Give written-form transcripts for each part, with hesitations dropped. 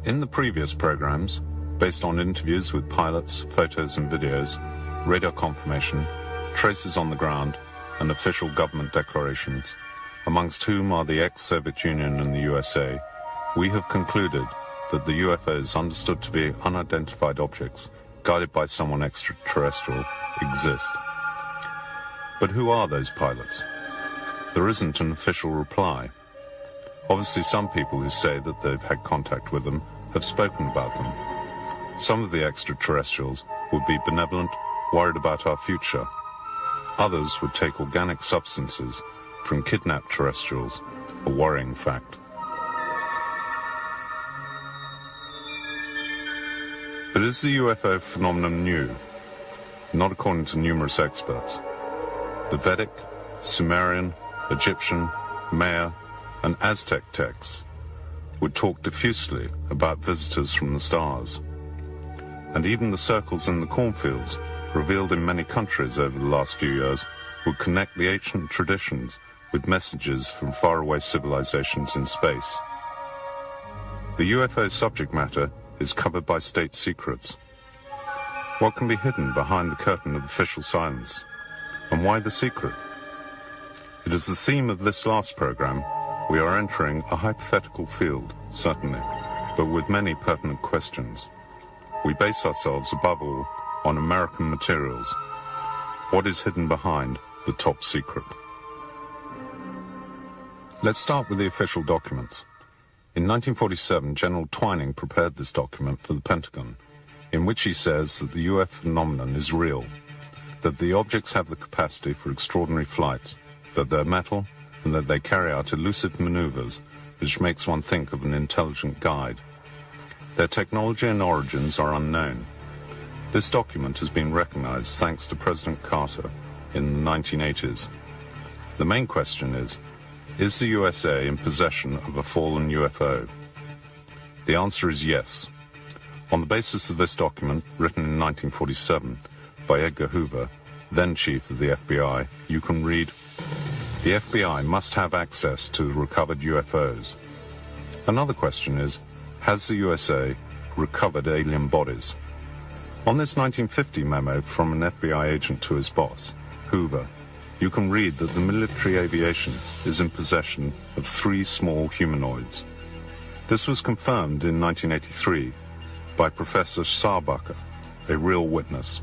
In the previous programs, based on interviews with pilots, photos and videos, radar confirmation, traces on the ground, and official government declarations, amongst whom are the ex-Soviet Union and the USA, we have concluded that the UFOs understood to be unidentified objects guided by someone extraterrestrial exist. But who are those pilots? There isn't an official reply. Obviously, some people who say that they've had contact with them have spoken about them. Some of the extraterrestrials would be benevolent, worried about our future. Others would take organic substances from kidnapped terrestrials, a worrying fact. But is the UFO phenomenon new? Not according to numerous experts. The Vedic, Sumerian, Egyptian, Maya, and Aztec texts would talk diffusely about visitors from the stars. And even the circles in the cornfields, revealed in many countries over the last few years, would connect the ancient traditions with messages from faraway civilizations in space. The UFO subject matter is covered by state secrets. What can be hidden behind the curtain of official silence? And why the secret? It is the theme of this last program. We are entering a hypothetical field, certainly, but with many pertinent questions. We base ourselves above all on American materials. What is hidden behind the top secret? Let's start with the official documents. In 1947, General Twining prepared this document for the Pentagon, in which he says that the UFO phenomenon is real, that the objects have the capacity for extraordinary flights, that they're metal, and that they carry out elusive maneuvers, which makes one think of an intelligent guide. Their technology and origins are unknown. This document has been recognized thanks to President Carter in the 1980s. The main question is the USA in possession of a fallen UFO? The answer is yes. On the basis of this document, written in 1947 by Edgar Hoover, then chief of the FBI, you can read, "The FBI must have access to the recovered UFOs." Another question is, has the USA recovered alien bodies? On this 1950 memo from an FBI agent to his boss, Hoover, you can read that the military aviation is in possession of 3 small humanoids. This was confirmed in 1983 by Professor Sarbacher, a real witness.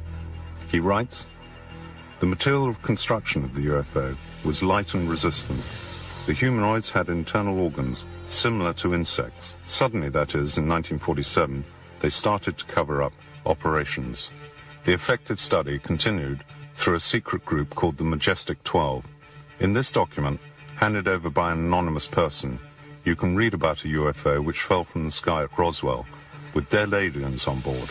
He writes, "The material of construction of the UFO was light and resistant. The humanoids had internal organs similar to insects. Suddenly, that is, in 1947, they started to cover up operations. The effective study continued through a secret group called the Majestic 12. In this document, handed over by an anonymous person, you can read about a UFO which fell from the sky at Roswell, with dead aliens on board.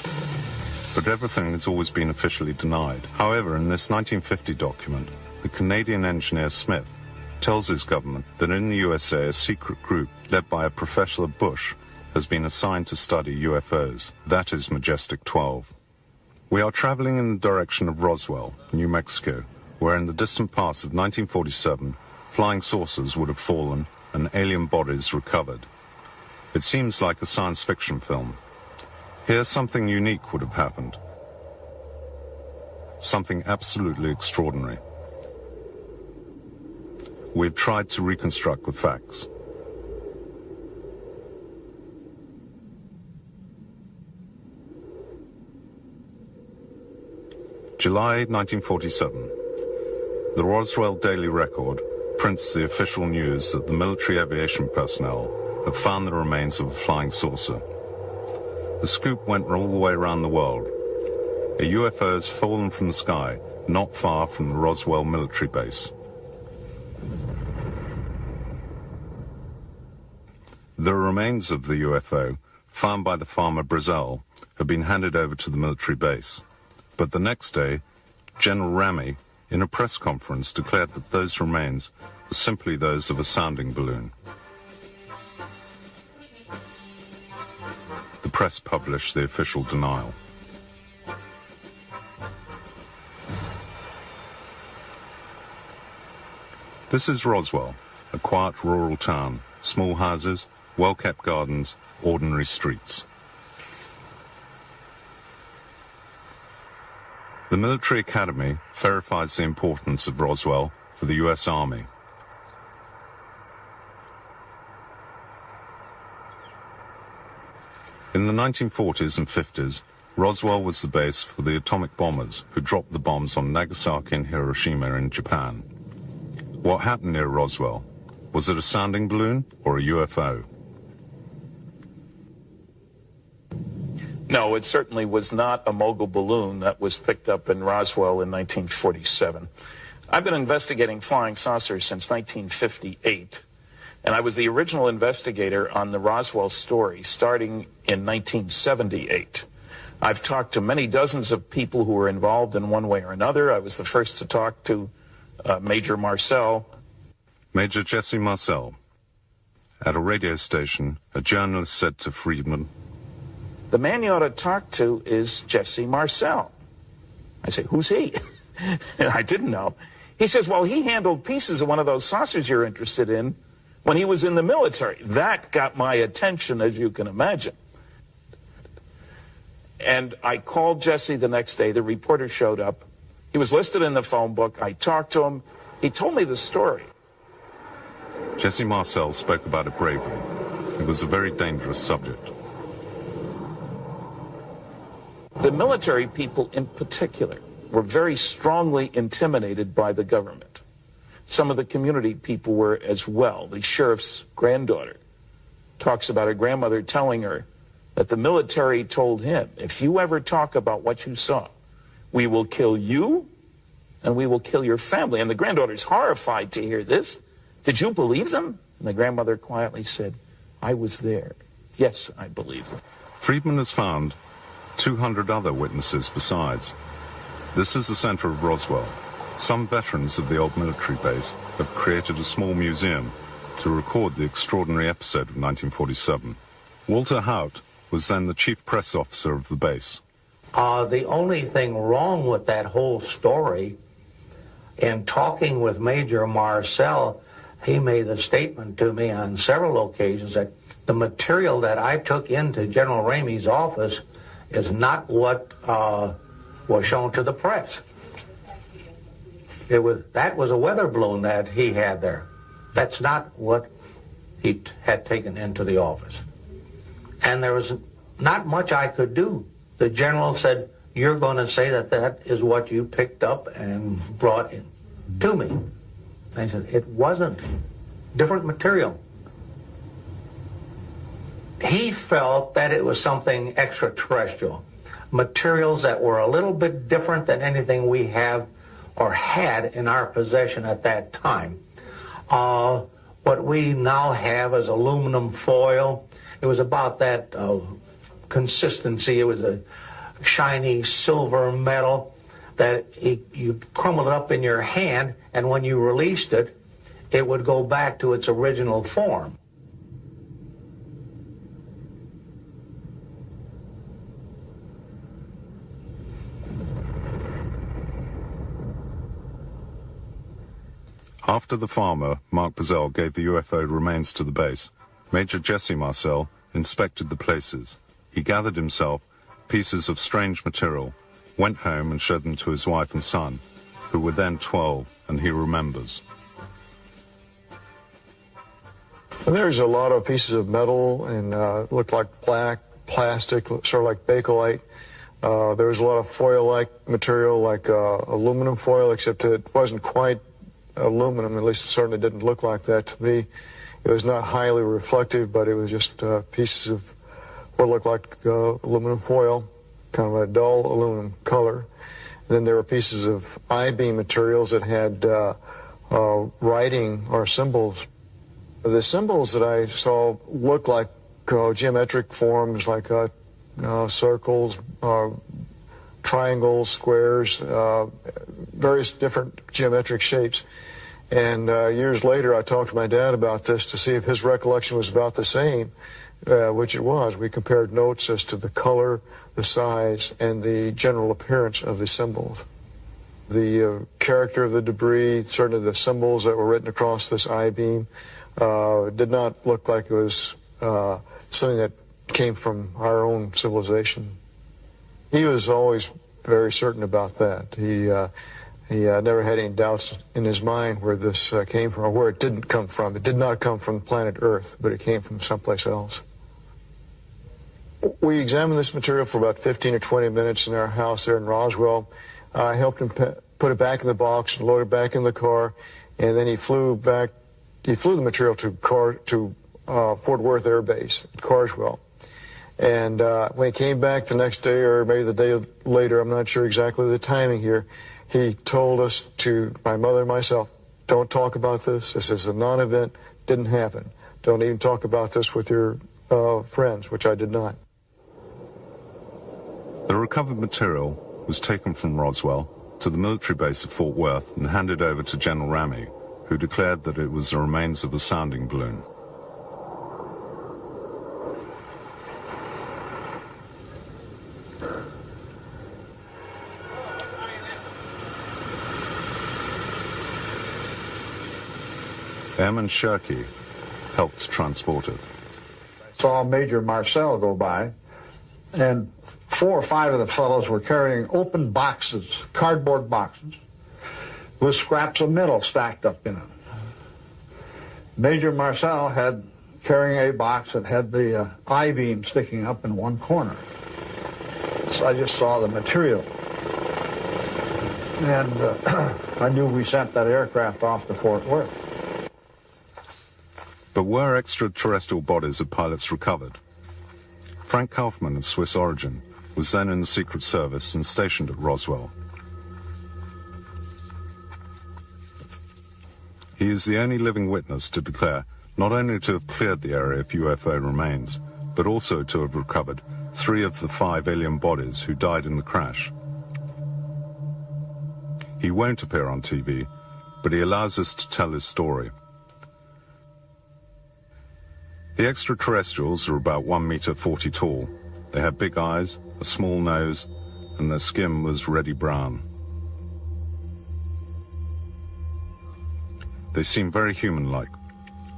But everything has always been officially denied. However, in this 1950 document, the Canadian engineer Smith tells his government that in the USA a secret group led by a Professor Bush has been assigned to study UFOs. That is Majestic 12. We are traveling in the direction of Roswell, New Mexico, where in the distant past of 1947, flying saucers would have fallen and alien bodies recovered. It seems like a science fiction film. Here something unique would have happened. Something absolutely extraordinary. We've tried to reconstruct the facts. July 1947. The Roswell Daily Record prints the official news that the military aviation personnel have found the remains of a flying saucer. The scoop went all the way around the world. A UFO has fallen from the sky, not far from the Roswell military base. The remains of the UFO, found by the farmer Brazel, have been handed over to the military base. But the next day, General Ramey, in a press conference, declared that those remains were simply those of a sounding balloon. The press published the official denial. This is Roswell, a quiet rural town, small houses, well-kept gardens, ordinary streets. The military academy verifies the importance of Roswell for the US Army. In the 1940s and 50s, Roswell was the base for the atomic bombers who dropped the bombs on Nagasaki and Hiroshima in Japan. What happened near Roswell? Was it a sounding balloon or a UFO? No, it certainly was not a mogul balloon that was picked up in Roswell in 1947. I've been investigating flying saucers since 1958, and I was the original investigator on the Roswell story starting in 1978. I've talked to many dozens of people who were involved in one way or another. I was the first to talk to Major Marcel. Major Jesse Marcel. At a radio station, a journalist said to Friedman, "The man you ought to talk to is Jesse Marcel." I say, "Who's he?" And I didn't know. He says, "Well, he handled pieces of one of those saucers you're interested in when he was in the military." That got my attention, as you can imagine. And I called Jesse the next day. The reporter showed up. He was listed in the phone book. I talked to him. He told me the story. Jesse Marcel spoke about it bravely. It was a very dangerous subject. The military people in particular were very strongly intimidated by the government. Some of the community people were as well. The sheriff's granddaughter talks about her grandmother telling her that the military told him, "If you ever talk about what you saw, we will kill you and we will kill your family." And the granddaughter's horrified to hear this. "Did you believe them?" And the grandmother quietly said, "I was there. Yes, I believe them." Friedman has found 200 other witnesses besides. This is the center of Roswell. Some veterans of the old military base have created a small museum to record the extraordinary episode of 1947. Walter Haut was then the chief press officer of the base. The only thing wrong with that whole story, in talking with Major Marcel, he made a statement to me on several occasions that the material that I took into General Ramey's office is not what was shown to the press. That was a weather balloon that he had there. That's not what he had taken into the office. And there was not much I could do. The general said, "You're going to say that that is what you picked up and brought in to me." And I said, "It wasn't. Different material." He felt that it was something extraterrestrial, materials that were a little bit different than anything we have or had in our possession at that time. What we now have is aluminum foil. It was about that consistency. It was a shiny silver metal that you crumbled it up in your hand, and when you released it, it would go back to its original form. After the farmer, Mark Bazell, gave the UFO remains to the base, Major Jesse Marcel inspected the places. He gathered himself pieces of strange material, went home and showed them to his wife and son, who were then 12, and he remembers. And there's a lot of pieces of metal and looked like black plastic, sort of like bakelite. There was a lot of foil-like material, like aluminum foil, except it wasn't quite aluminum. At least it certainly didn't look like that to me. It was not highly reflective, but it was just pieces of what looked like aluminum foil, kind of a dull aluminum color. Then there were pieces of I-beam materials that had writing or symbols. The symbols that I saw looked like geometric forms, like circles, triangles, squares, various different geometric shapes. And years later, I talked to my dad about this to see if his recollection was about the same, which it was. We compared notes as to the color, the size, and the general appearance of the symbols. The character of the debris, certainly the symbols that were written across this I-beam, did not look like it was something that came from our own civilization. He was always very certain about that. He never had any doubts in his mind where this came from or where it didn't come from. It did not come from planet Earth, but it came from someplace else. We examined this material for about 15 or 20 minutes in our house there in Roswell. I helped him put it back in the box and load it back in the car, and then he flew the material to Fort Worth Air Base at Carswell. And when he came back the next day, or maybe the day later, I'm not sure exactly the timing here, he told us, to my mother and myself, don't talk about this. This is a non-event, didn't happen. Don't even talk about this with your friends, which I did not. The recovered material was taken from Roswell to the military base of Fort Worth and handed over to General Ramey, who declared that it was the remains of a sounding balloon. Airman Shirky helped transport it. I saw Major Marcel go by, and 4 or 5 of the fellows were carrying open boxes, cardboard boxes, with scraps of metal stacked up in them. Major Marcel had carrying a box that had the I-beam sticking up in one corner. So I just saw the material. And I knew we sent that aircraft off to Fort Worth. But were extraterrestrial bodies of pilots recovered? Frank Kaufman, of Swiss origin, was then in the Secret Service and stationed at Roswell. He is the only living witness to declare not only to have cleared the area of UFO remains, but also to have recovered 3 of the 5 alien bodies who died in the crash. He won't appear on TV, but he allows us to tell his story. The extraterrestrials are about 1.40 meters tall. They had big eyes, a small nose, and their skin was reddy brown. They seem very human-like.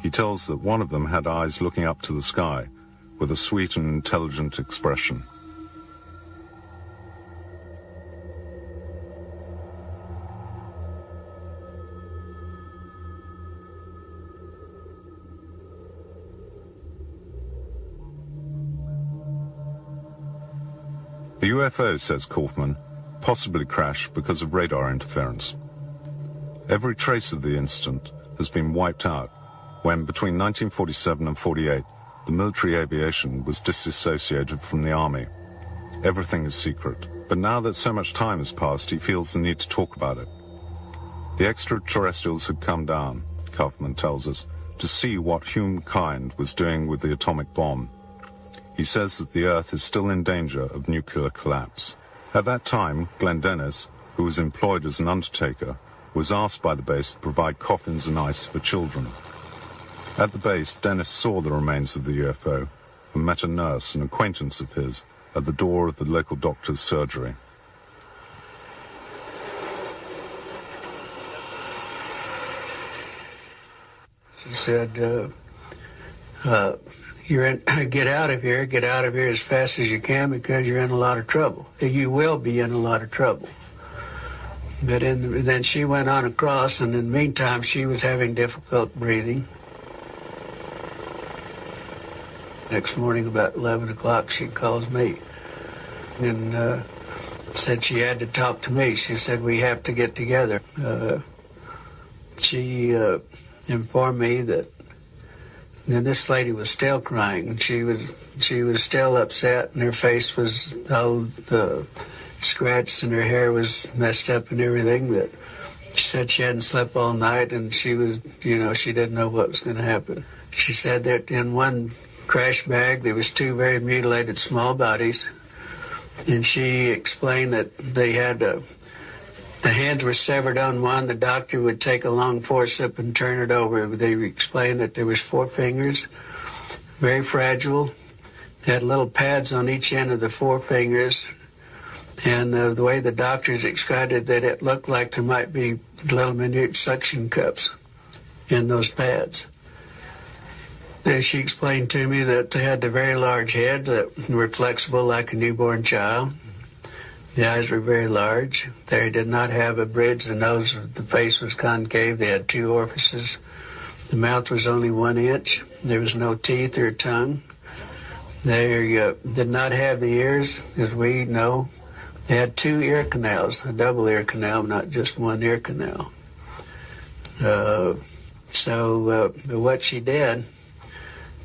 He tells that one of them had eyes looking up to the sky, with a sweet and intelligent expression. The UFO, says Kaufman, possibly crashed because of radar interference. Every trace of the incident has been wiped out when, between 1947 and 48, the military aviation was disassociated from the army. Everything is secret. But now that so much time has passed, he feels the need to talk about it. The extraterrestrials had come down, Kaufman tells us, to see what humankind was doing with the atomic bomb. He says that the Earth is still in danger of nuclear collapse. At that time, Glenn Dennis, who was employed as an undertaker, was asked by the base to provide coffins and ice for children. At the base, Dennis saw the remains of the UFO and met a nurse, an acquaintance of his, at the door of the local doctor's surgery. She said, get out of here as fast as you can because you're in a lot of trouble. You will be in a lot of trouble. But then she went on across, and in the meantime, she was having difficult breathing. Next morning, about 11 o'clock, she calls me and said she had to talk to me. She said, we have to get together. She informed me that this lady was still crying, and she was still upset, and her face was all scratched, and her hair was messed up and everything. That she said she hadn't slept all night, and she was, she didn't know what was going to happen. She said that in one crash bag there was 2 very mutilated small bodies, and she explained that they had the hands were severed on one. The doctor would take a long forceps and turn it over. They explained that there was 4 fingers, very fragile. They had little pads on each end of the 4 fingers. And the way the doctors described it, that it looked like there might be little minute suction cups in those pads. Then she explained to me that they had a very large head that were flexible like a newborn child. The eyes were very large. They did not have a bridge. The nose, the face was concave. They had 2 orifices. The mouth was only 1 inch. There was no teeth or tongue. They did not have the ears, as we know. They had 2 ear canals, a double ear canal, not just 1 ear canal. So what she did,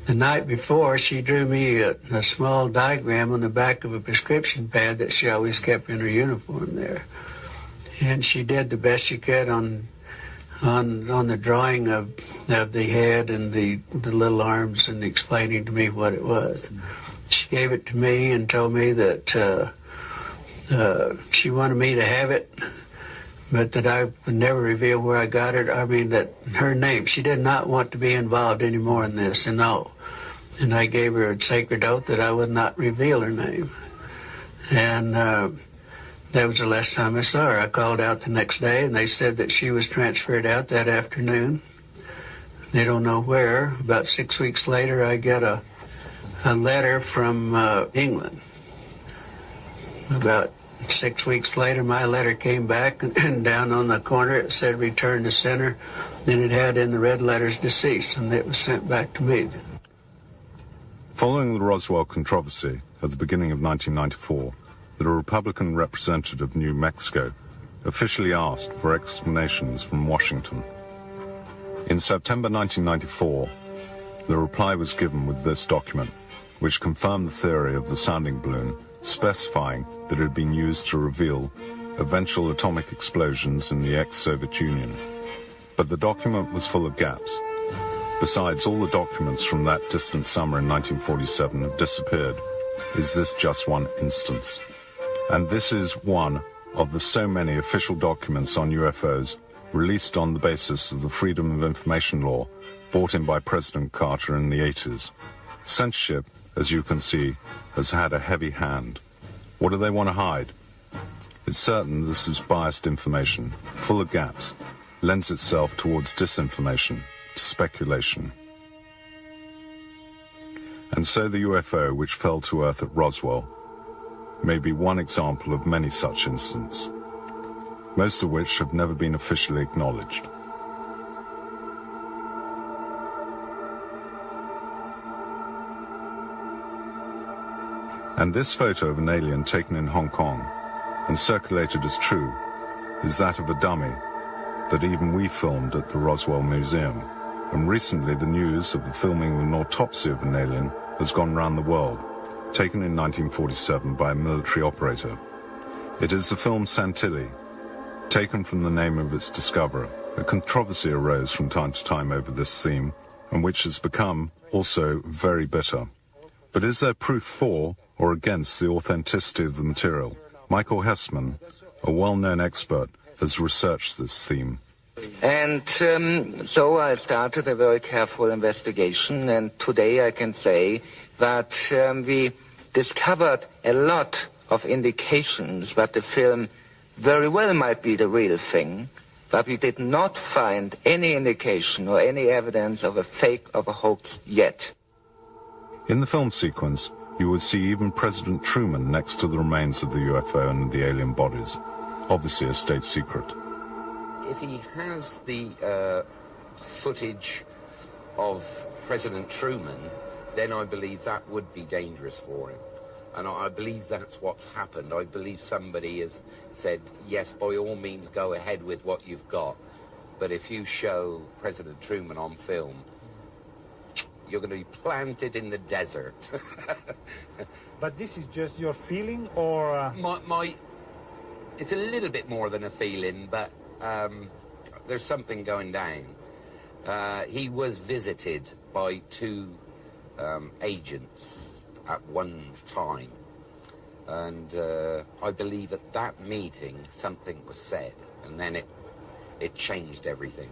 the night before, she drew me a small diagram on the back of a prescription pad that she always kept in her uniform there. And she did the best she could on the drawing of the head and the little arms and explaining to me what it was. She gave it to me and told me that she wanted me to have it, but that I would never reveal where I got it. I mean, that her name, she did not want to be involved anymore in this, and all. And I gave her a sacred oath that I would not reveal her name. And that was the last time I saw her. I called out the next day, and they said that she was transferred out that afternoon. They don't know where. About 6 weeks later, I get a letter from England. About 6 weeks later, my letter came back, and down on the corner it said return to center. Then it had in the red letters deceased, and it was sent back to me. Following the Roswell controversy at the beginning of 1994, the Republican representative of New Mexico officially asked for explanations from Washington. In September 1994, the reply was given with this document, which confirmed the theory of the sounding balloon, specifying that it had been used to reveal eventual atomic explosions in the ex-Soviet Union. But the document was full of gaps. Besides, all the documents from that distant summer in 1947 have disappeared. Is this just one instance? And this is one of the so many official documents on UFOs released on the basis of the Freedom of Information Law brought in by President Carter in the 80s. Censorship, as you can see, has had a heavy hand. What do they want to hide? It's certain this is biased information, full of gaps, lends itself towards disinformation, speculation. And so the UFO which fell to Earth at Roswell may be one example of many such incidents, most of which have never been officially acknowledged. And this photo of an alien taken in Hong Kong and circulated as true is that of a dummy that even we filmed at the Roswell Museum. And recently the news of the filming of an autopsy of an alien has gone round the world, taken in 1947 by a military operator. It is the film Santilli, taken from the name of its discoverer. A controversy arose from time to time over this theme, and which has become also very bitter. But is there proof for or against the authenticity of the material? Michael Hessman, a well-known expert, has researched this theme. And so I started a very careful investigation, and today I can say that we discovered a lot of indications that the film very well might be the real thing, but we did not find any indication or any evidence of a fake, of a hoax yet. In the film sequence, you would see even President Truman next to the remains of the UFO and the alien bodies, obviously a state secret. If he has the footage of President Truman, then I believe that would be dangerous for him. And I believe that's what's happened. I believe somebody has said, yes, by all means, go ahead with what you've got. But if you show President Truman on film, you're going to be planted in the desert. But this is just your feeling, or...? It's a little bit more than a feeling, but there's something going down. He was visited by 2 agents at one time, and I believe at that meeting something was said, and then it changed everything.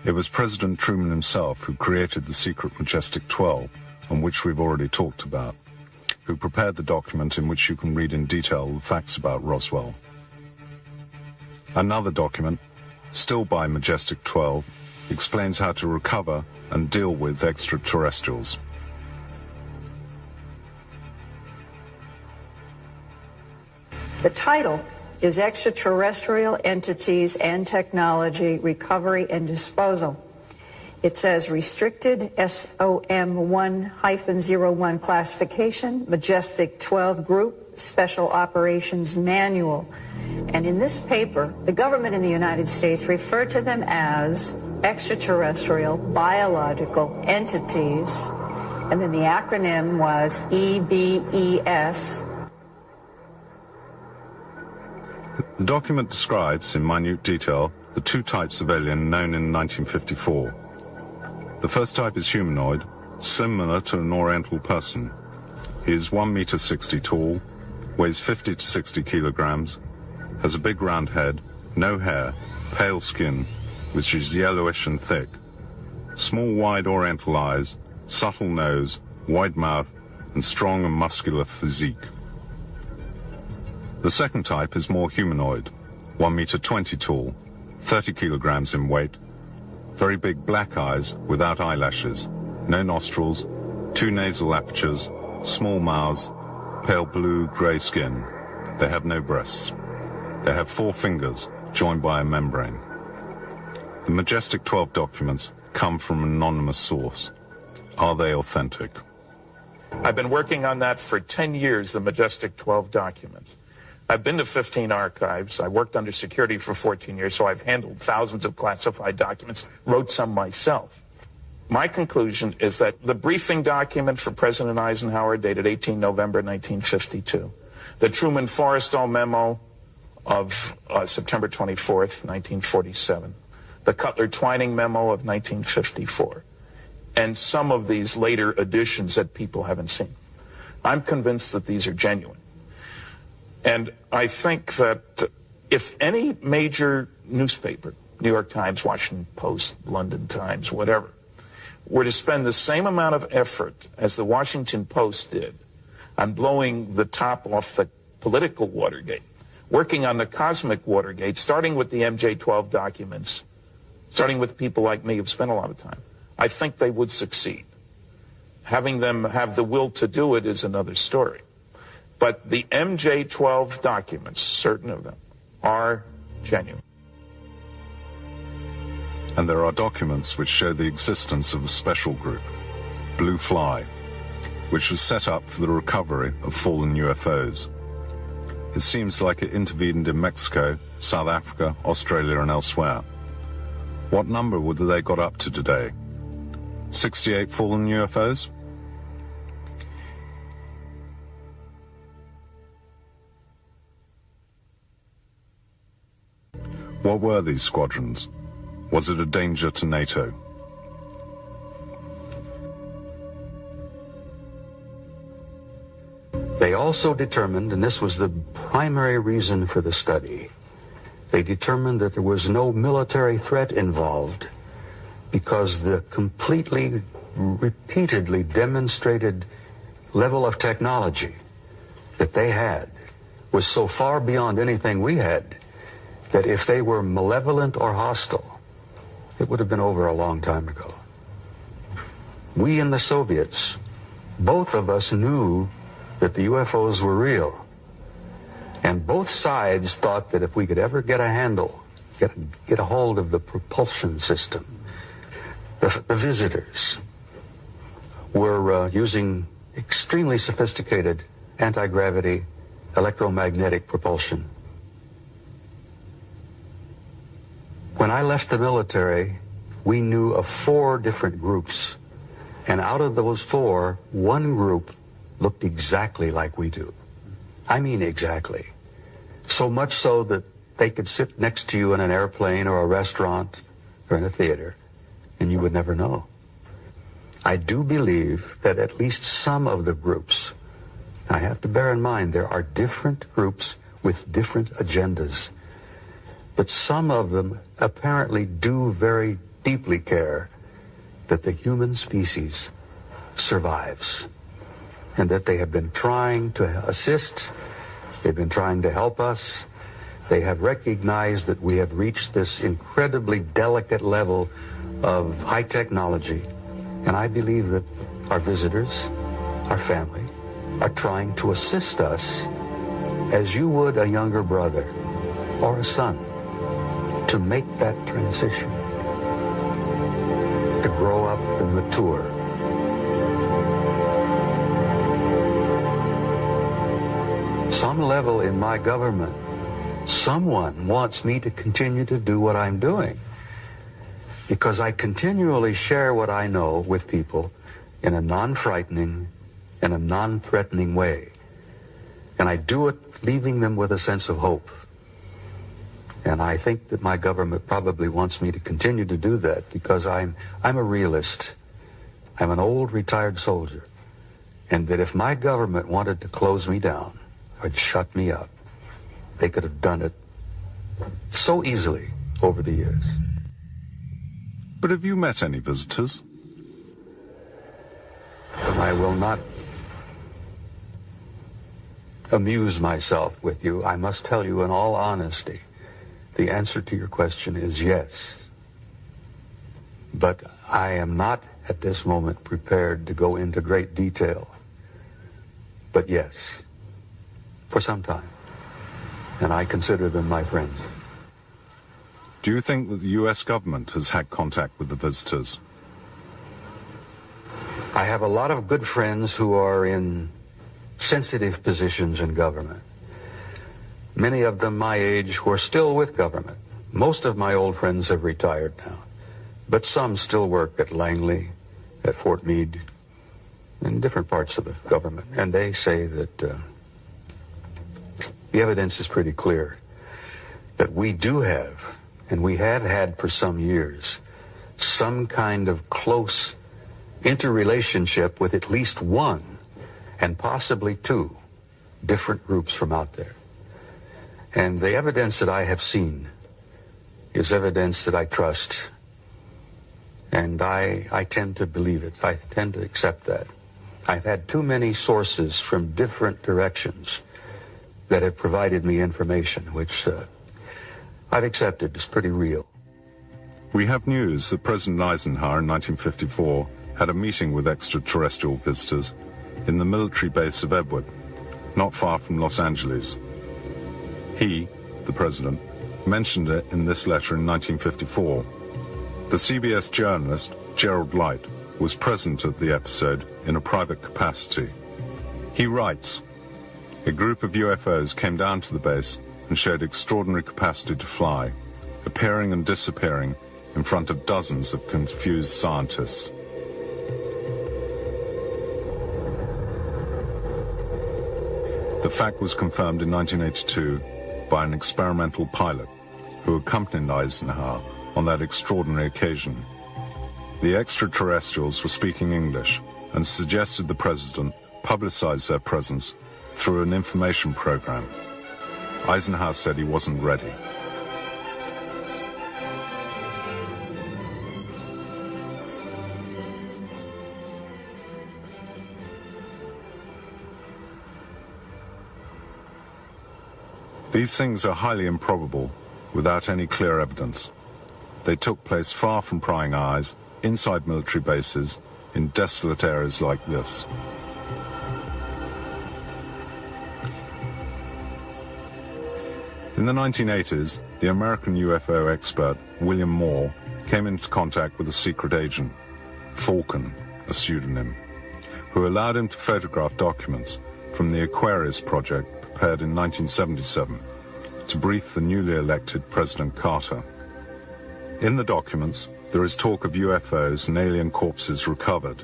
It was President Truman himself who created the secret Majestic 12, on which we've already talked about, who prepared the document in which you can read in detail the facts about Roswell. Another document, still by Majestic 12, explains how to recover and deal with extraterrestrials. The title is Extraterrestrial Entities and Technology Recovery and Disposal. It says restricted SOM1-01 classification, Majestic 12 group, Special Operations Manual. And in this paper, the government in the United States referred to them as extraterrestrial biological entities. And then the acronym was EBES. The document describes in minute detail the two types of alien known in 1954. The first type is humanoid, similar to an Oriental person. He is 1 meter 60 tall, weighs 50 to 60 kilograms, has a big round head, no hair, pale skin, which is yellowish and thick, small wide Oriental eyes, subtle nose, wide mouth, and strong and muscular physique. The second type is more humanoid, 1 meter 20 tall, 30 kilograms in weight, very big black eyes without eyelashes, no nostrils, 2 nasal apertures, small mouths, pale blue-grey skin. They have no breasts. They have 4 fingers joined by a membrane. The Majestic 12 documents come from an anonymous source. Are they authentic? I've been working on that for 10 years, the Majestic 12 documents. I've been to 15 archives. I worked under security for 14 years, so I've handled thousands of classified documents, wrote some myself. My conclusion is that the briefing document for President Eisenhower dated 18 November 1952, the Truman-Forrestal memo of September 24th, 1947, the Cutler-Twining memo of 1954, and some of these later additions that people haven't seen. I'm convinced that these are genuine. And I think that if any major newspaper, New York Times, Washington Post, London Times, whatever, were to spend the same amount of effort as the Washington Post did on blowing the top off the political Watergate, working on the cosmic Watergate, starting with the MJ-12 documents, starting with people like me who've spent a lot of time, I think they would succeed. Having them have the will to do it is another story. But the MJ-12 documents, certain of them, are genuine. And there are documents which show the existence of a special group, Blue Fly, which was set up for the recovery of fallen UFOs. It seems like it intervened in Mexico, South Africa, Australia, and elsewhere. What number would they got up to today? 68 fallen UFOs? What were these squadrons? Was it a danger to NATO? They also determined, and this was the primary reason for the study, they determined that there was no military threat involved because the completely, repeatedly demonstrated level of technology that they had was so far beyond anything we had that if they were malevolent or hostile, it would have been over a long time ago. We and the Soviets, both of us knew that the UFOs were real. And both sides thought that if we could ever get a handle, get a hold of the propulsion system, the visitors were using extremely sophisticated anti-gravity electromagnetic propulsion. When I left the military, we knew of 4 different groups. And out of those 4, one group looked exactly like we do. I mean exactly. So much so that they could sit next to you in an airplane or a restaurant or in a theater, and you would never know. I do believe that at least some of the groups, I have to bear in mind there are different groups with different agendas, but some of them apparently do very deeply care that the human species survives and that they have been trying to assist, they've been trying to help us, they have recognized that we have reached this incredibly delicate level of high technology, and I believe that our visitors, our family, are trying to assist us as you would a younger brother or a son to make that transition, to grow up and mature. Some level in my government, someone wants me to continue to do what I'm doing, because I continually share what I know with people in a non-frightening and a non-threatening way. And I do it leaving them with a sense of hope. And I think that my government probably wants me to continue to do that, because I'm a realist. I'm an old retired soldier. And that if my government wanted to close me down or shut me up, they could have done it so easily over the years. But have you met any visitors? And I will not amuse myself with you. I must tell you in all honesty, the answer to your question is yes. But I am not at this moment prepared to go into great detail. But yes, for some time. And I consider them my friends. Do you think that the U.S. government has had contact with the visitors? I have a lot of good friends who are in sensitive positions in government. Many of them my age who are still with government. Most of my old friends have retired now, but some still work at Langley, at Fort Meade, in different parts of the government. And they say that the evidence is pretty clear that we do have, and we have had for some years, some kind of close interrelationship with at least one, and possibly two, different groups from out there. And the evidence that I have seen is evidence that I trust, and I tend to believe it. I tend to accept that. I've had too many sources from different directions that have provided me information, which I've accepted as pretty real. We have news that President Eisenhower in 1954 had a meeting with extraterrestrial visitors in the military base of Edward, not far from Los Angeles. He, the president, mentioned it in this letter in 1954. The CBS journalist, Gerald Light, was present at the episode in a private capacity. He writes, "A group of UFOs came down to the base and showed extraordinary capacity to fly, appearing and disappearing in front of dozens of confused scientists." The fact was confirmed in 1982 by an experimental pilot who accompanied Eisenhower on that extraordinary occasion. The extraterrestrials were speaking English and suggested the president publicize their presence through an information program. Eisenhower said he wasn't ready. These things are highly improbable without any clear evidence. They took place far from prying eyes, inside military bases, in desolate areas like this. In the 1980s, the American UFO expert William Moore came into contact with a secret agent, Falcon, a pseudonym, who allowed him to photograph documents from the Aquarius project prepared in 1977 to brief the newly elected President Carter. In the documents, there is talk of UFOs and alien corpses recovered,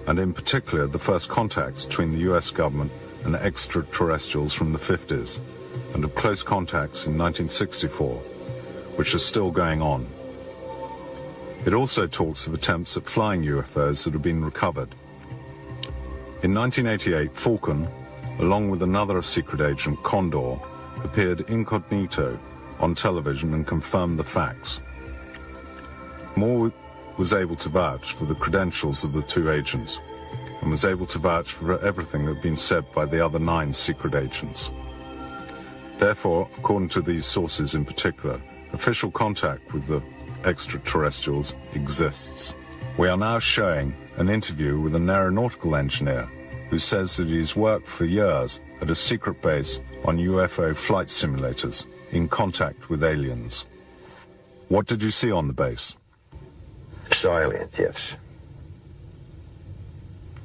and in particular the first contacts between the US government and extraterrestrials from the 50s, and of close contacts in 1964, which are still going on. It also talks of attempts at flying UFOs that have been recovered. In 1988, Falcon, along with another secret agent, Condor, appeared incognito on television and confirmed the facts. Moore was able to vouch for the credentials of the two agents and was able to vouch for everything that had been said by the other 9 secret agents. Therefore, according to these sources in particular, official contact with the extraterrestrials exists. We are now showing an interview with an aeronautical engineer who says that he's worked for years at a secret base on UFO flight simulators in contact with aliens. What did you see on the base? Saw aliens, yes.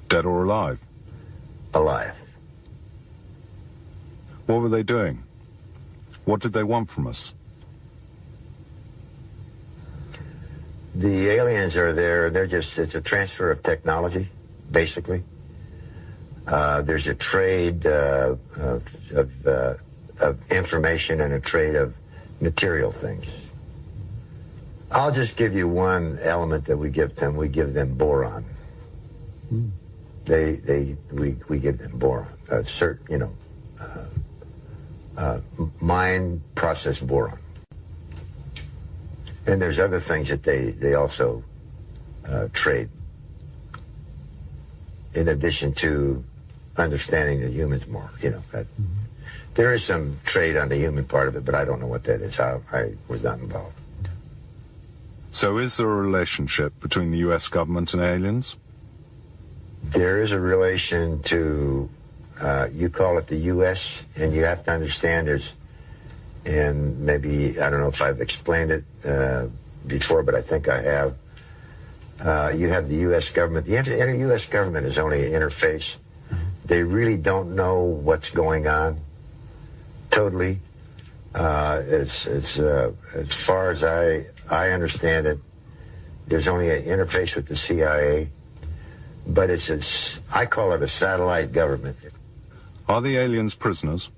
Dead or alive? Alive. What were they doing? What did they want from us? The aliens are there. It's a transfer of technology, basically. There's a trade of information and a trade of material things. I'll just give you one element that we give them. We give them boron. We give them boron. Mind process boron. And there's other things that they also trade, in addition to understanding the humans more. There is some trade on the human part of it, but I don't know what that is. I was not involved. So is there a relationship between the U.S. government and aliens? There is a relation to, you call it the U.S., and you have to understand and maybe, I don't know if I've explained it before, but I think I have. You have the U.S. government. The U.S. government is only an interface. They really don't know what's going on, totally. As far as I understand it, there's only an interface with the CIA, but I call it a satellite government. Are the aliens prisoners?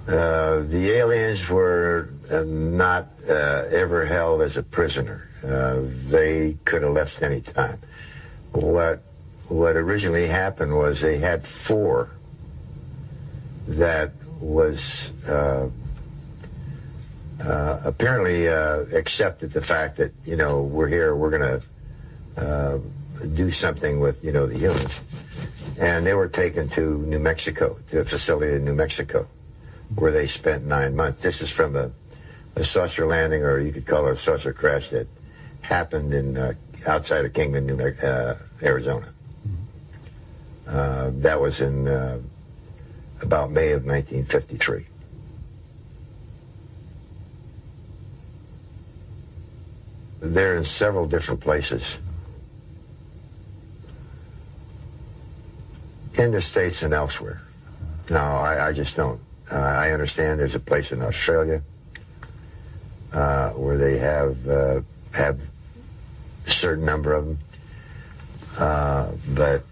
The aliens were not ever held as a prisoner. They could have left any time. What originally happened was they had 4 that was apparently accepted the fact that, we're here, we're going to do something with, the humans. And they were taken to New Mexico, to a facility in New Mexico, where they spent 9 months. This is from a saucer landing, or you could call it a saucer crash, that happened in outside of Kingman, Arizona. That was in about May of 1953. They're in several different places in the States and elsewhere. Now, I just don't. I understand there's a place in Australia where they have a certain number of them. But,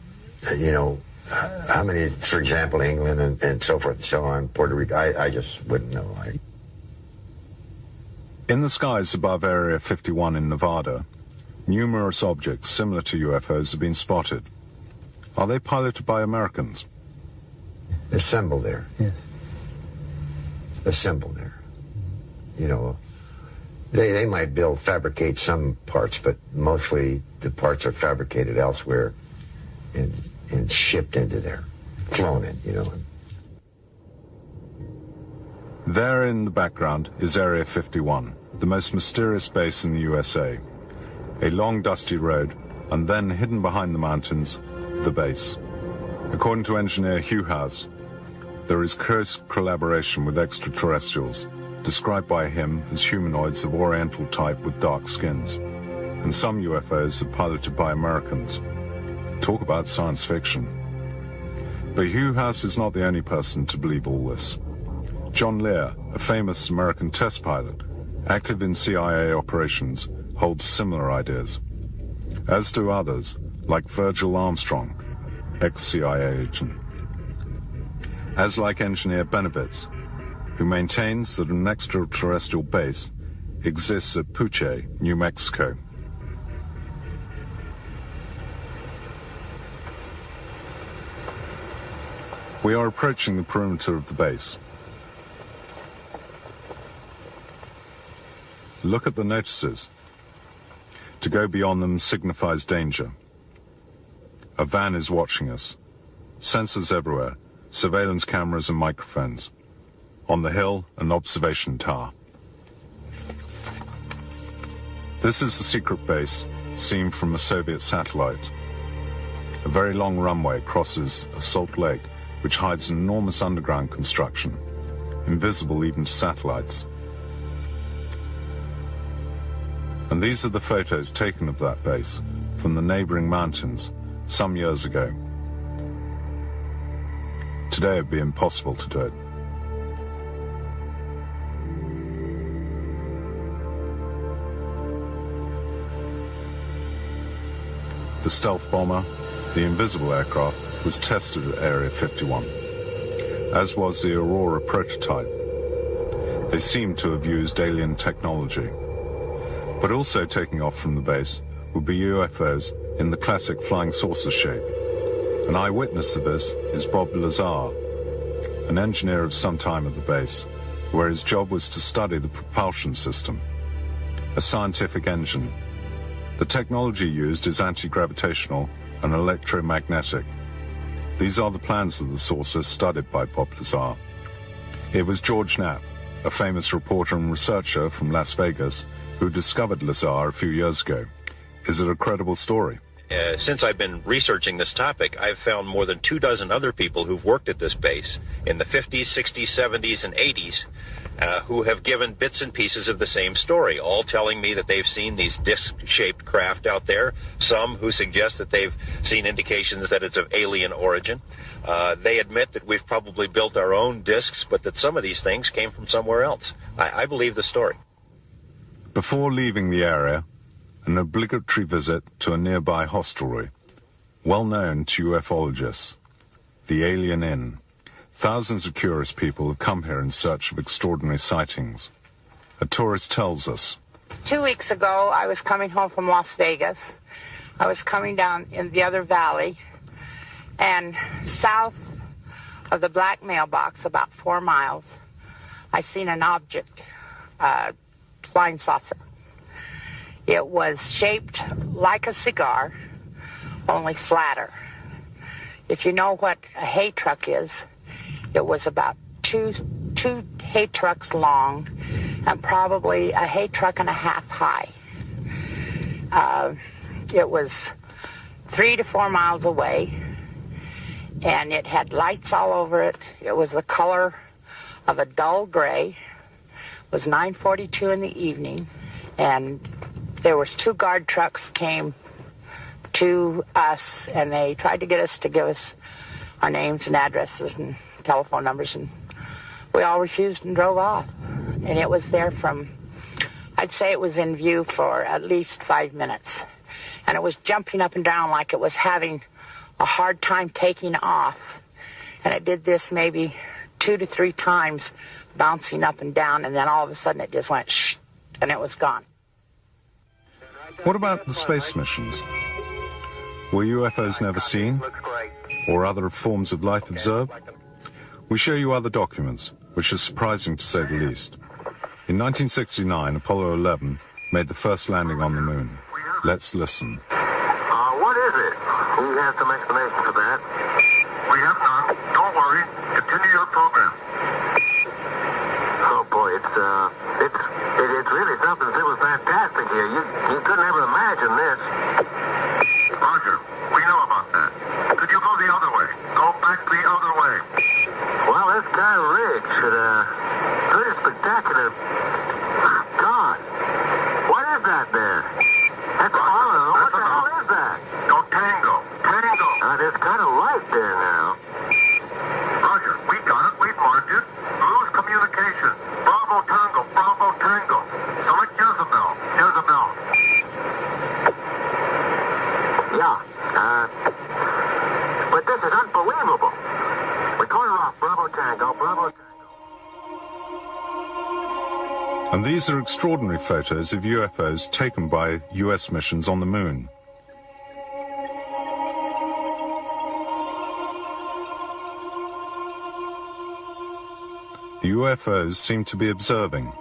how many, for example, England and so forth and so on, Puerto Rico, I just wouldn't know. In the skies above Area 51 in Nevada, numerous objects similar to UFOs have been spotted. Are they piloted by Americans? Assembled there. Yes. Assembled there. They might fabricate some parts, but mostly the parts are fabricated elsewhere and shipped into there, flown in, There in the background is Area 51, the most mysterious base in the USA. A long dusty road, and then hidden behind the mountains, the base. According to engineer Hugh House, there is close collaboration with extraterrestrials, described by him as humanoids of Oriental type with dark skins. And some UFOs are piloted by Americans. Talk about science fiction. But Hugh House is not the only person to believe all this. John Lear, a famous American test pilot, active in CIA operations, holds similar ideas. As do others, like Virgil Armstrong, ex-CIA agent. As like engineer Benovitz, who maintains that an extraterrestrial base exists at Puche, New Mexico. We are approaching the perimeter of the base. Look at the notices. To go beyond them signifies danger. A van is watching us. Sensors everywhere, surveillance cameras and microphones. On the hill, an observation tower. This is the secret base seen from a Soviet satellite. A very long runway crosses a salt lake which hides an enormous underground construction, invisible even to satellites. And these are the photos taken of that base from the neighboring mountains some years ago. Today it would be impossible to do it. The stealth bomber, the invisible aircraft, was tested at Area 51, as was the Aurora prototype. They seemed to have used alien technology. But also taking off from the base would be UFOs in the classic flying saucer shape. An eyewitness of this is Bob Lazar, an engineer of some time at the base, where his job was to study the propulsion system, a scientific engine. The technology used is anti-gravitational and electromagnetic. These are the plans of the saucer studied by Bob Lazar. It was George Knapp, a famous reporter and researcher from Las Vegas, who discovered Lazar a few years ago. Is it a credible story? Since I've been researching this topic, I've found more than 24 other people who've worked at this base in the 50s, 60s, 70s, and 80s who have given bits and pieces of the same story, all telling me that they've seen these disc-shaped craft out there, some who suggest that they've seen indications that it's of alien origin. They admit that we've probably built our own discs, but that some of these things came from somewhere else. I believe the story. Before leaving the area, an obligatory visit to a nearby hostelry, well known to ufologists, the Alien Inn. Thousands of curious people have come here in search of extraordinary sightings. A tourist tells us. 2 weeks ago, I was coming home from Las Vegas. I was coming down in the other valley, and south of the black mailbox, about 4 miles, I seen an object, flying saucer. It was shaped like a cigar, only flatter. If you know what a hay truck is, it was about two hay trucks long and probably a hay truck and a half high. It was 3 to 4 miles away, and it had lights all over it. It was the color of a dull gray. It was 9:42 in the evening, and there was 2 guard trucks came to us, and they tried to get us to give us our names and addresses and telephone numbers, and we all refused and drove off. And it was there from, I'd say it was in view for at least 5 minutes. And it was jumping up and down like it was having a hard time taking off. And it did this maybe 2 to 3 times, bouncing up and down, and then all of a sudden it just went shh, and it was gone. What about the space missions? Were UFOs never seen? Or other forms of life observed? We show you other documents, which is surprising to say the least. In 1969, Apollo 11 made the first landing on the moon. Let's listen. What is it? We have some explanation for that. We have none. Don't worry. Continue your program. Oh boy, it's really something. It was fantastic here. You couldn't ever imagine this. Roger, we know about that. Could you go the other way? Go back the other way. Well, this guy Ridge, pretty spectacular. God, what is that there? That's Apollo. What the hell is that? Go Tango. Tango. There's kind of light there now. Roger, we got it. We've marked it. Lose communication. Bravo Tango. Bravo Tango. Select Jezebel. Jezebel. Yeah. But this is unbelievable. We call her off. Bravo Tango. Bravo Tango. And these are extraordinary photos of UFOs taken by US missions on the moon. The UFOs seem to be observing.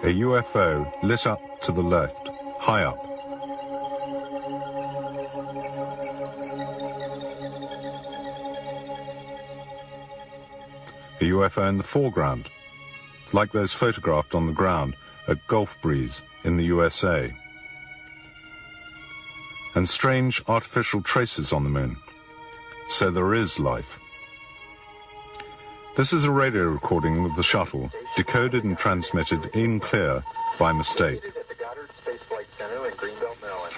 A UFO lit up to the left, high up. A UFO in the foreground, like those photographed on the ground at Gulf Breeze in the USA. And strange artificial traces on the moon. So there is life. This is a radio recording of the shuttle, decoded and transmitted in clear by mistake. At the Goddard Space Flight Center in Greenbelt, Maryland.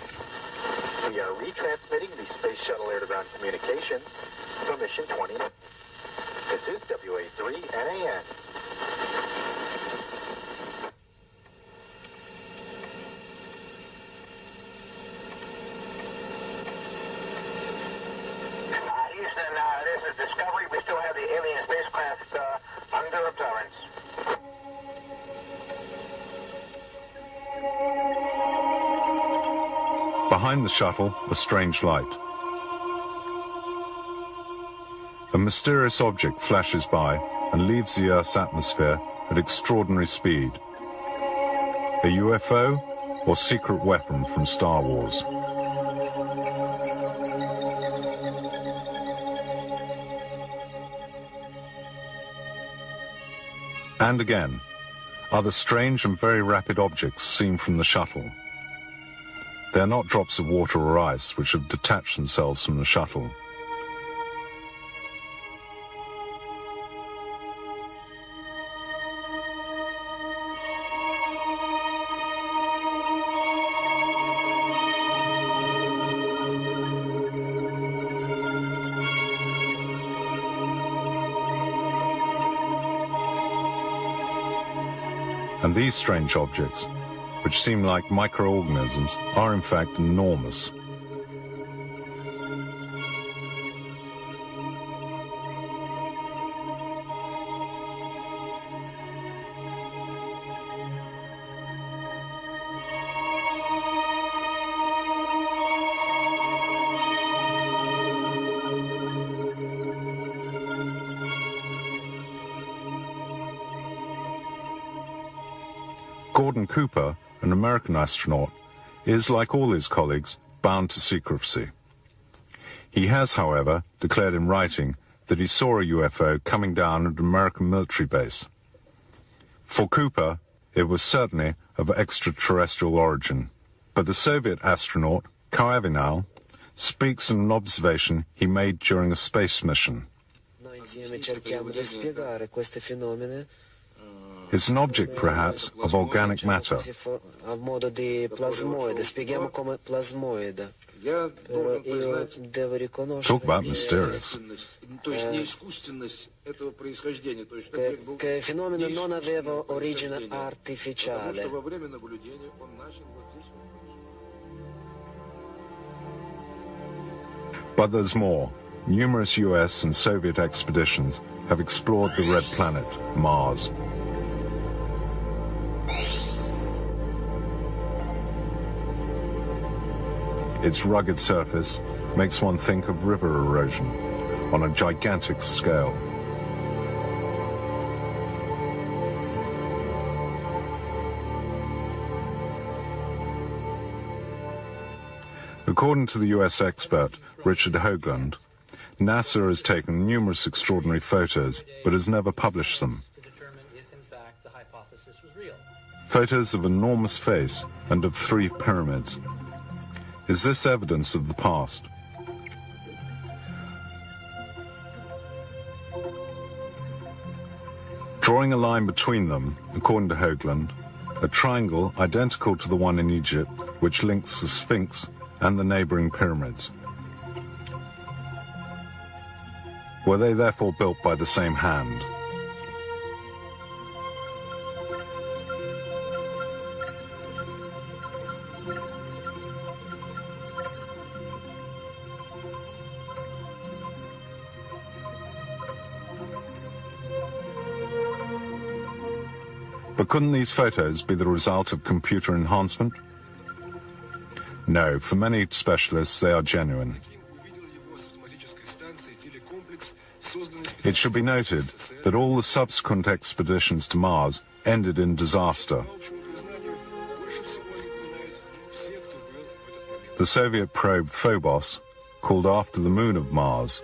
We are retransmitting the Space Shuttle Air-to-Ground Communications from Mission 20. This is WA3 NAN. Houston, this is Discovery. We still have the alien spacecraft under observance. Behind the shuttle, a strange light. A mysterious object flashes by and leaves the Earth's atmosphere at extraordinary speed. A UFO or secret weapon from Star Wars? And again, other strange and very rapid objects seen from the shuttle. They are not drops of water or ice which have detached themselves from the shuttle. And these strange objects, which seem like microorganisms, are in fact enormous. Gordon Cooper, an American astronaut, is, like all his colleagues, bound to secrecy. He has, however, declared in writing that he saw a UFO coming down at an American military base. For Cooper, it was certainly of extraterrestrial origin. But the Soviet astronaut, Karavanov, speaks of an observation he made during a space mission. It's an object, perhaps, of organic matter. Talk about mysterious. But there's more. Numerous US and Soviet expeditions have explored the red planet, Mars. Its rugged surface makes one think of river erosion on a gigantic scale. According to the US expert Richard Hoagland, NASA has taken numerous extraordinary photos but has never published them. Photos of an enormous face and of 3 pyramids. Is this evidence of the past? Drawing a line between them, according to Hoagland, a triangle identical to the one in Egypt, which links the Sphinx and the neighboring pyramids. Were they therefore built by the same hand? But couldn't these photos be the result of computer enhancement? No, for many specialists they are genuine. It should be noted that all the subsequent expeditions to Mars ended in disaster. The Soviet probe Phobos, called after the moon of Mars,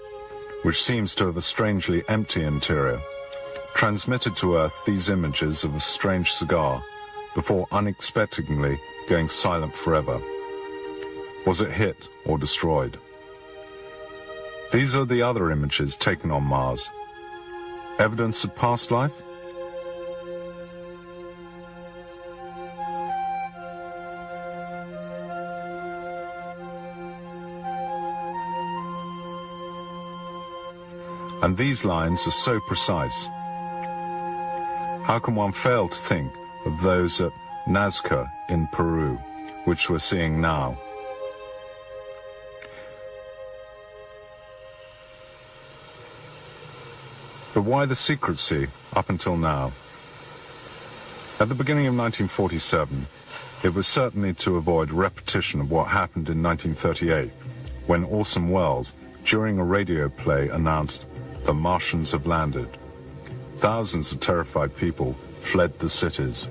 which seems to have a strangely empty interior, transmitted to Earth these images of a strange cigar before unexpectedly going silent forever. Was it hit or destroyed? These are the other images taken on Mars. Evidence of past life? And these lines are so precise. How can one fail to think of those at Nazca in Peru, which we're seeing now? But why the secrecy up until now? At the beginning of 1947, it was certainly to avoid repetition of what happened in 1938, when Orson Welles, during a radio play, announced, "The Martians have landed." Thousands of terrified people fled the cities.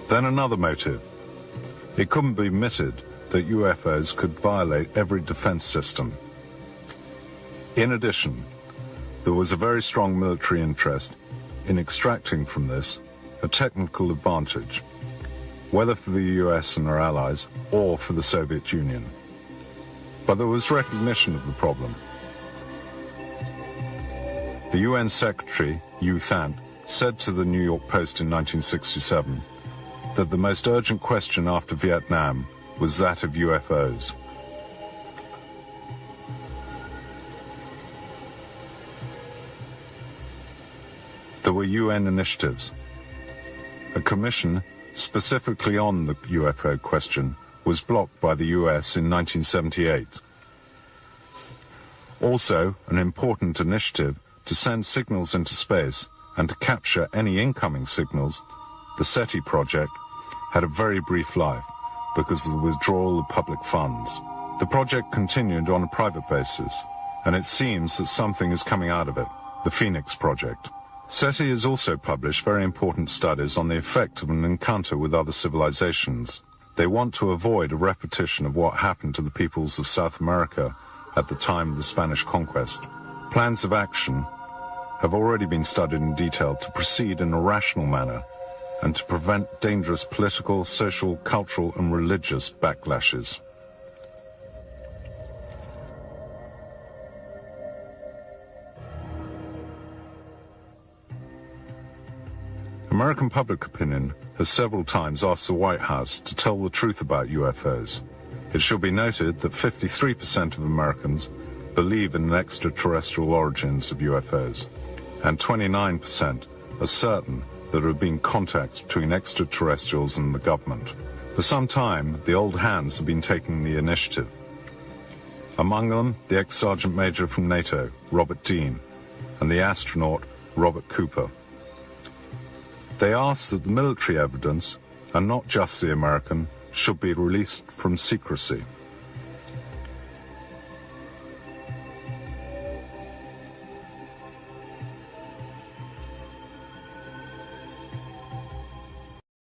Then another motive. It couldn't be admitted that UFOs could violate every defense system. In addition, there was a very strong military interest in extracting from this a technical advantage, whether for the US and our allies or for the Soviet Union. But there was recognition of the problem. The UN Secretary, U Thant, said to the New York Post in 1967 that the most urgent question after Vietnam was that of UFOs. There were UN initiatives. A commission specifically on the UFO question was blocked by the US in 1978. Also, an important initiative to send signals into space and to capture any incoming signals, the SETI project, had a very brief life because of the withdrawal of public funds. The project continued on a private basis, and it seems that something is coming out of it, the Phoenix Project. SETI has also published very important studies on the effect of an encounter with other civilizations. They want to avoid a repetition of what happened to the peoples of South America at the time of the Spanish conquest. Plans of action have already been studied in detail to proceed in a rational manner and to prevent dangerous political, social, cultural, and religious backlashes. American public opinion has several times asked the White House to tell the truth about UFOs. It should be noted that 53% of Americans believe in the extraterrestrial origins of UFOs, and 29% are certain that there have been contacts between extraterrestrials and the government. For some time, the old hands have been taking the initiative. Among them, the ex-sergeant major from NATO, Robert Dean, and the astronaut, Robert Cooper. They ask that the military evidence, and not just the American, should be released from secrecy.